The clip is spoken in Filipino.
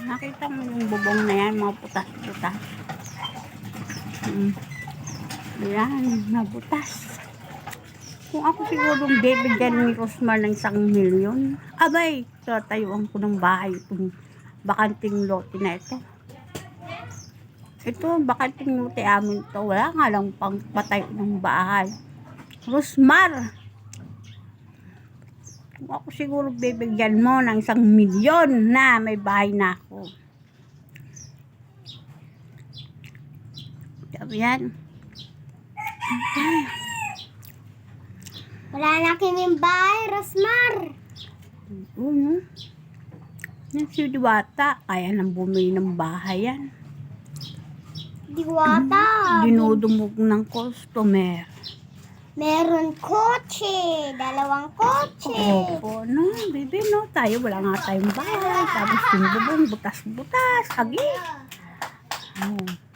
Nakita mo yung bubong na yan, mga putas-putas. Yan, nabutas. Kung ako siguro bibigyan ni Rosmar ng 1,000,000, abay, tatayuan ko ng bahay itong bakanting lote na ito. Ito, bakanting lote amin ito. Wala nga lang pang patay ng bahay. Rosmar, kung ako siguro bibigyan mo ng 1,000,000 na may bahay na ako. Sabi yan. Okay. Wala na kaming bahay, Rosmar. Oo. Yan si Diwata. Kaya nang bumili ng bahay yan. Diwata. Dinudumog ng customer. Meron kotse. 2 kotse. Opo, no, baby, no. Tayo, wala nga tayong bahay. Tapos yung bubong, butas-butas. Agi. Oh.